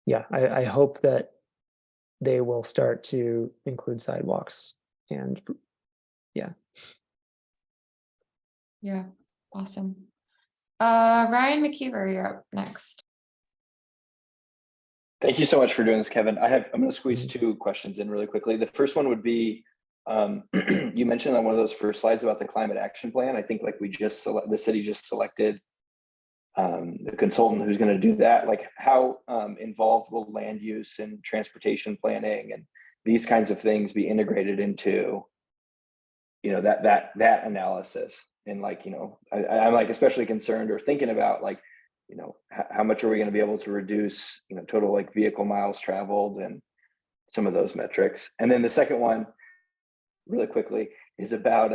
Yeah, I hope that they will start to include sidewalks, and yeah. Yeah, awesome. Ryan McKeever, you're up next. Thank you so much for doing this, Kevin. I'm going to squeeze two questions in really quickly. The first one would be, you mentioned on one of those first slides about the climate action plan. I think like the city just selected the consultant who's going to do that, like how involved will land use and transportation planning and these kinds of things be integrated into, that analysis? And like, I'm like especially concerned or thinking about like, how much are we going to be able to reduce, total like vehicle miles traveled and some of those metrics. And then the second one, really quickly, is about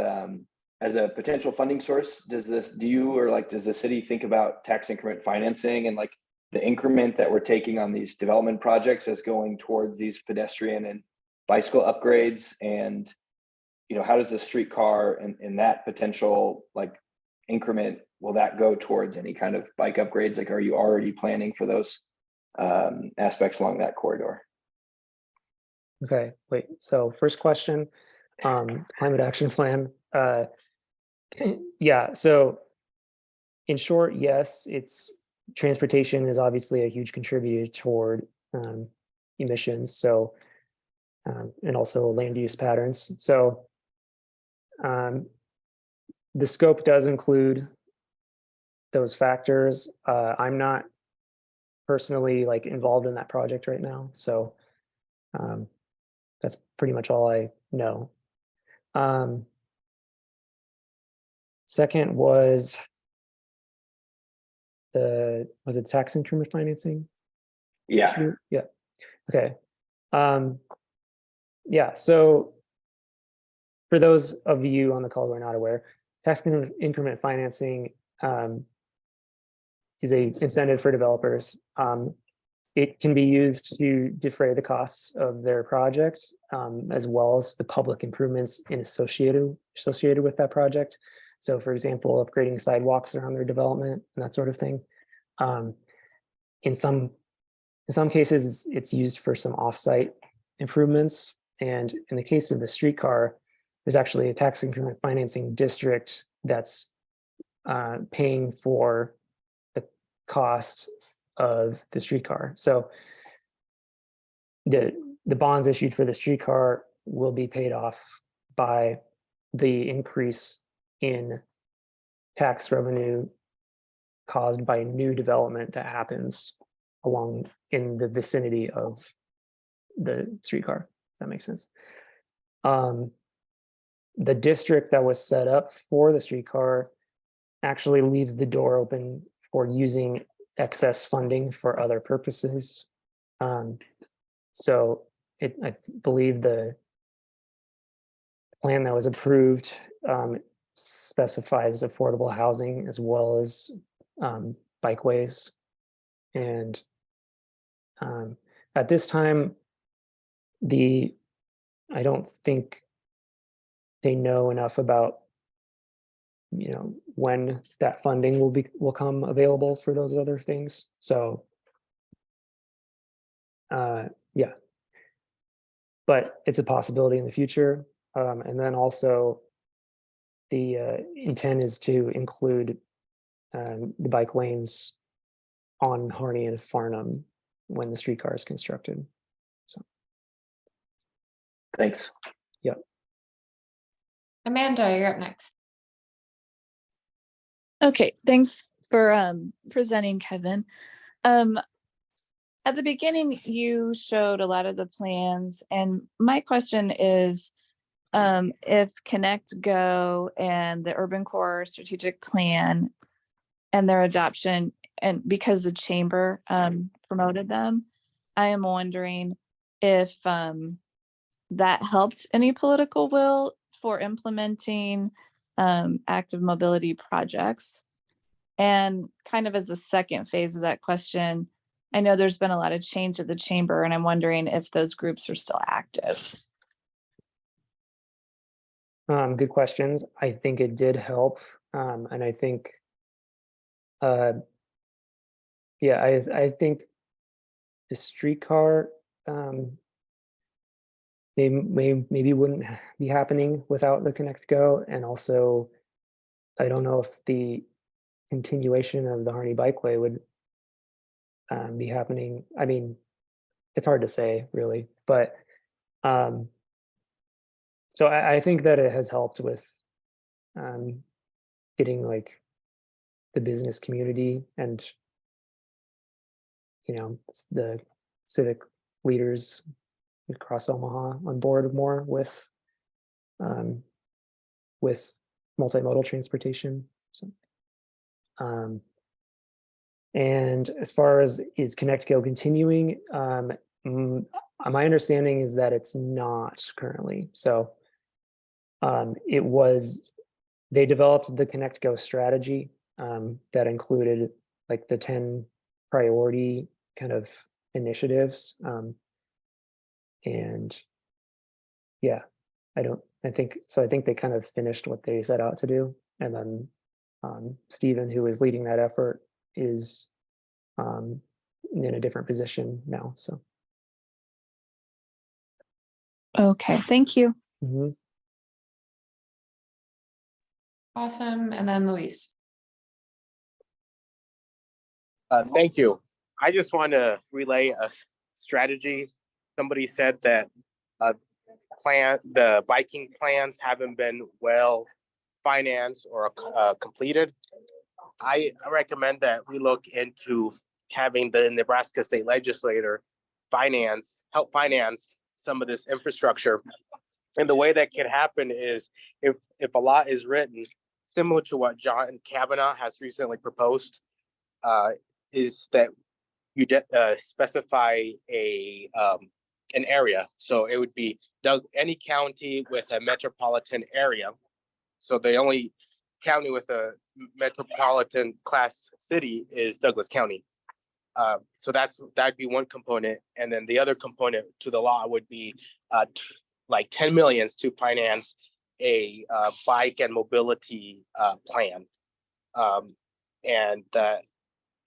as a potential funding source, does the city think about tax increment financing and like the increment that we're taking on these development projects as going towards these pedestrian and bicycle upgrades? And how does the streetcar and that potential like increment, will that go towards any kind of bike upgrades? Like, are you already planning for those aspects along that corridor? Okay, wait, so first question, climate action plan. Yeah, so in short, yes, transportation is obviously a huge contributor toward emissions. So, and also land use patterns. So the scope does include those factors. I'm not personally like involved in that project right now. So that's pretty much all I know. Second was it tax increment financing? Yeah. issue? Yeah. Okay. Yeah. So for those of you on the call who are not aware, tax increment financing is a incentive for developers. It can be used to defray the costs of their project, as well as the public improvements associated with that project. So for example, upgrading sidewalks around their development and that sort of thing. In some cases, it's used for some offsite improvements. And in the case of the streetcar, there's actually a tax increment financing district that's paying for the cost of the streetcar. So the bonds issued for the streetcar will be paid off by the increase in tax revenue caused by new development that happens along in the vicinity of the streetcar. If that makes sense. The district that was set up for the streetcar actually leaves the door open for using excess funding for other purposes. So I believe the plan that was approved specifies affordable housing as well as bikeways. And at this time, I don't think they know enough about when that funding will come available for those other things. So yeah, but it's a possibility in the future. And then also the intent is to include the bike lanes on Harney and Farnham when the streetcar is constructed. So Thanks. Yeah. Amanda, you're up next. Okay, thanks for presenting, Kevin. At the beginning, you showed a lot of the plans, and my question is, if Connect Go and the Urban Core Strategic Plan and their adoption, and because the chamber promoted them, I am wondering if that helped any political will for implementing active mobility projects. And kind of as a second phase of that question, I know there's been a lot of change at the chamber, and I'm wondering if those groups are still active. Good questions. I think it did help. And I think, yeah, I think the streetcar maybe wouldn't be happening without the Connect Go. And also, I don't know if the continuation of the Harney Bikeway would be happening. I mean, it's hard to say really, but so I think that it has helped with getting like the business community and, the civic leaders across Omaha on board more with multimodal transportation. So, and as far as is Connect Go continuing, my understanding is that it's not currently. So they developed the Connect Go strategy that included like the 10 priority kind of initiatives. And yeah, I think they kind of finished what they set out to do. And then Stephen, who is leading that effort, is in a different position now. So. Okay, thank you. Mhm. Awesome. And then Luis. Thank you. I just want to relay a strategy. Somebody said that the biking plans haven't been well financed or completed. I recommend that we look into having the Nebraska State Legislature help finance some of this infrastructure. And the way that can happen is if a law is written similar to what John Kavanaugh has recently proposed, is that you specify an area. So it would be any county with a metropolitan area. So the only county with a metropolitan class city is Douglas County. So that'd be one component. And then the other component to the law would be like 10 millions to finance a bike and mobility plan. And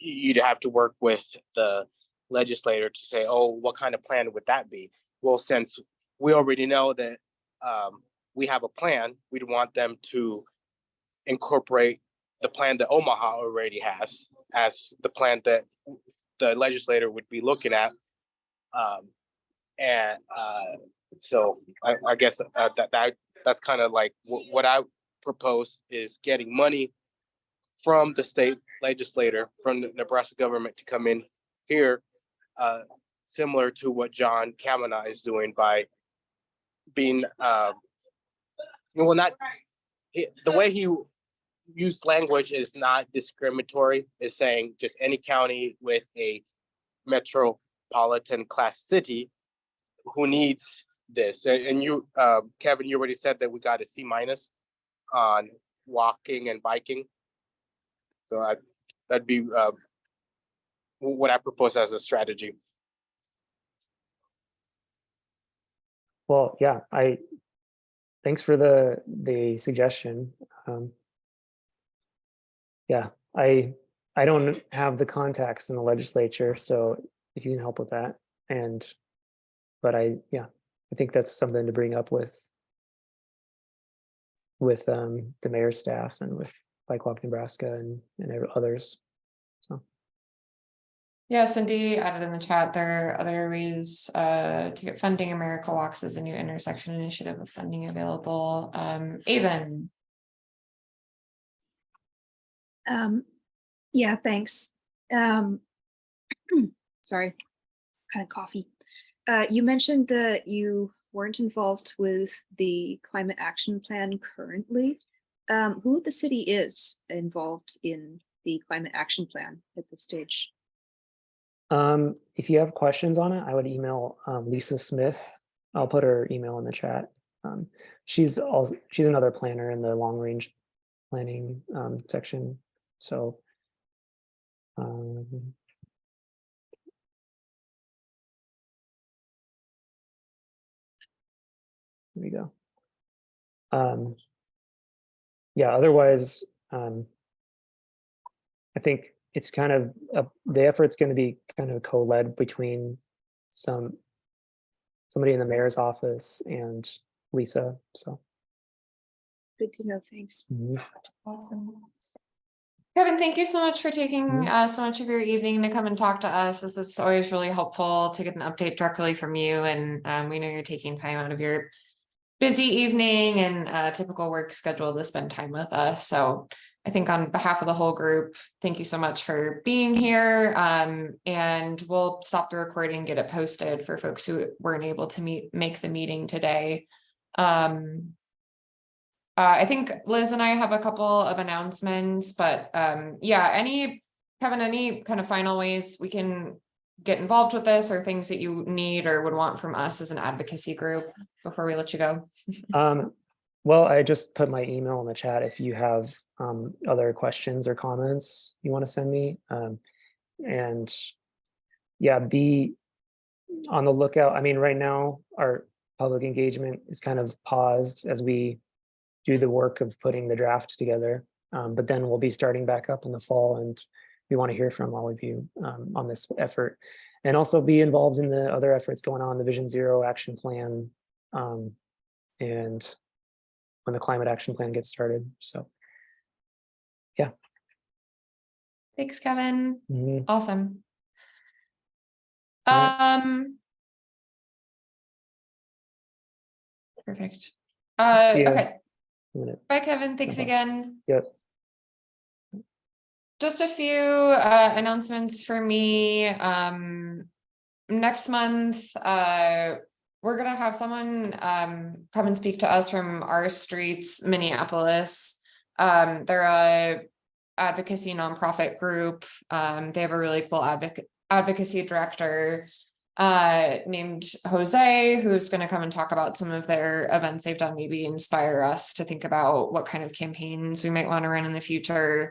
you'd have to work with the legislator to say, oh, what kind of plan would that be? Well, since we already know that we have a plan, we'd want them to incorporate the plan that Omaha already has as the plan that the legislator would be looking at. So I guess that's kind of like what I propose is getting money from the state legislator, from the Nebraska government to come in here, similar to what John Kavanaugh is doing by being, the way he used language is not discriminatory, is saying just any county with a metropolitan class city who needs this. And you, Kevin, you already said that we got a C- on walking and biking. So that'd be what I propose as a strategy. Well, yeah, thanks for the suggestion. Yeah, I don't have the contacts in the legislature, so if you can help with that, but I think that's something to bring up with the mayor's staff and with Bike Walk Nebraska and others. So. Yeah, Cindy added in the chat, there are other ways to get funding. America Walks is a new intersection initiative with funding available. Avon. Yeah, thanks. Sorry, kind of coffee. You mentioned that you weren't involved with the climate action plan currently. Who the city is involved in the climate action plan at this stage? If you have questions on it, I would email Lisa Smith. I'll put her email in the chat. She's another planner in the long range planning section. So here we go. Yeah, otherwise, I think it's kind of the effort's going to be kind of co-led between somebody in the mayor's office and Lisa. So good to know. Thanks. Awesome. Kevin, thank you so much for taking so much of your evening to come and talk to us. This is always really helpful to get an update directly from you. And we know you're taking time out of your busy evening and typical work schedule to spend time with us. So I think on behalf of the whole group, thank you so much for being here. And we'll stop the recording, get it posted for folks who weren't able to make the meeting today. I think Liz and I have a couple of announcements, but yeah, Kevin, any kind of final ways we can get involved with this, or things that you need or would want from us as an advocacy group before we let you go? Well, I just put my email in the chat if you have other questions or comments you want to send me. And yeah, be on the lookout. I mean, right now our public engagement is kind of paused as we do the work of putting the draft together. But then we'll be starting back up in the fall, and we want to hear from all of you on this effort, and also be involved in the other efforts going on, the Vision Zero action plan, and when the climate action plan gets started. So yeah. Thanks, Kevin. Mhm. Awesome. All Perfect. See ya. Okay. Minute. Bye, Kevin. Thanks Bye-bye. again. Yep. Just a few announcements for me. Next month, we're gonna have someone come and speak to us from Our Streets, Minneapolis. They're a advocacy nonprofit group. They have a really cool advocacy director named Jose, who's going to come and talk about some of their events they've done, maybe inspire us to think about what kind of campaigns we might want to run in the future.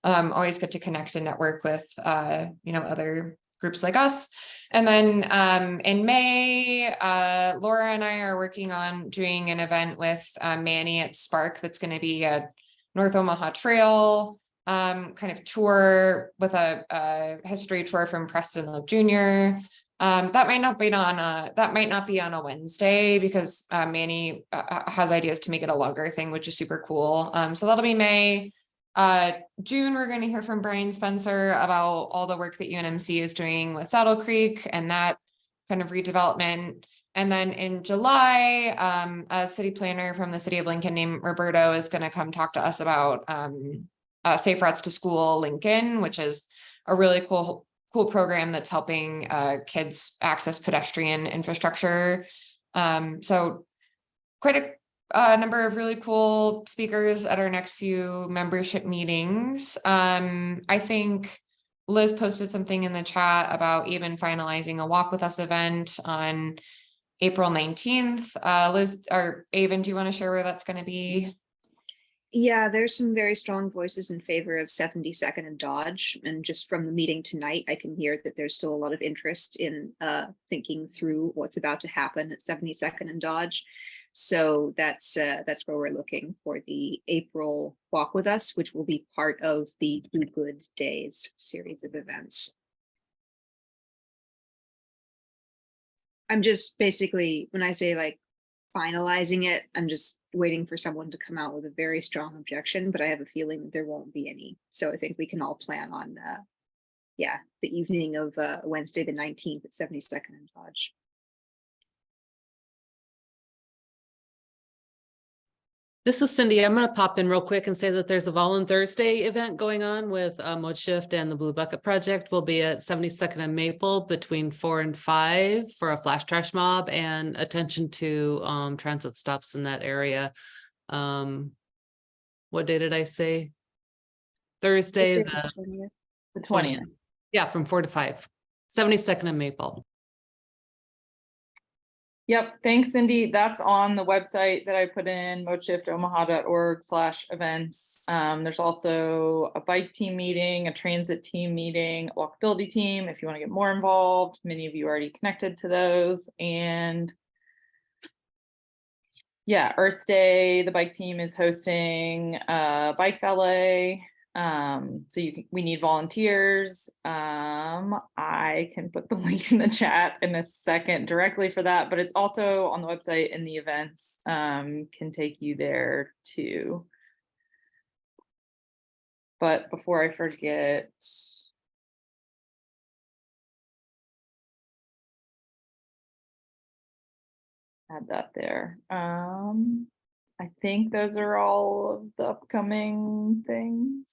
Always good to connect and network with other groups like us. And then in May, Laura and I are working on doing an event with Manny at Spark that's going to be a North Omaha Trail kind of tour with a history tour from Preston Love Jr. That might not be on a Wednesday, because Manny has ideas to make it a longer thing, which is super cool. So that'll be May. June, we're going to hear from Brian Spencer about all the work that UNMC is doing with Saddle Creek and that kind of redevelopment. And then in July, a city planner from the city of Lincoln named Roberto is going to come talk to us about Safe Routes to School Lincoln, which is a really cool program that's helping kids access pedestrian infrastructure. So quite a number of really cool speakers at our next few membership meetings. I think Liz posted something in the chat about even finalizing a Walk With Us event on April 19th. Liz or Avon, do you want to share where that's going to be? Yeah, there's some very strong voices in favor of 72nd and Dodge. And just from the meeting tonight, I can hear that there's still a lot of interest in thinking through what's about to happen at 72nd and Dodge. So that's where we're looking for the April Walk With Us, which will be part of the Do Good Days series of events. I'm just basically, when I say like finalizing it, I'm just waiting for someone to come out with a very strong objection, but I have a feeling that there won't be any. So I think we can all plan on, the evening of Wednesday, the 19th at 72nd and Dodge. This is Cindy. I'm going to pop in real quick and say that there's a Volun Thursday event going on with Mode Shift and the Blue Bucket Project. We'll be at 72nd and Maple between 4 and 5 for a flash trash mob and attention to transit stops in that area. What day did I say? Thursday, The 20th. Yeah, from 4 to 5. 72nd and Maple. Yep, thanks, Cindy. That's on the website that I put in, modeshiftomaha.org/events. There's also a bike team meeting, a transit team meeting, a walkability team if you want to get more involved. Many of you already connected to those. And yeah, Earth Day, the bike team is hosting a bike valet. So we need volunteers. I can put the link in the chat in a second directly for that, but it's also on the website, and the events can take you there too. But before I forget, add that there. I think those are all of the upcoming things.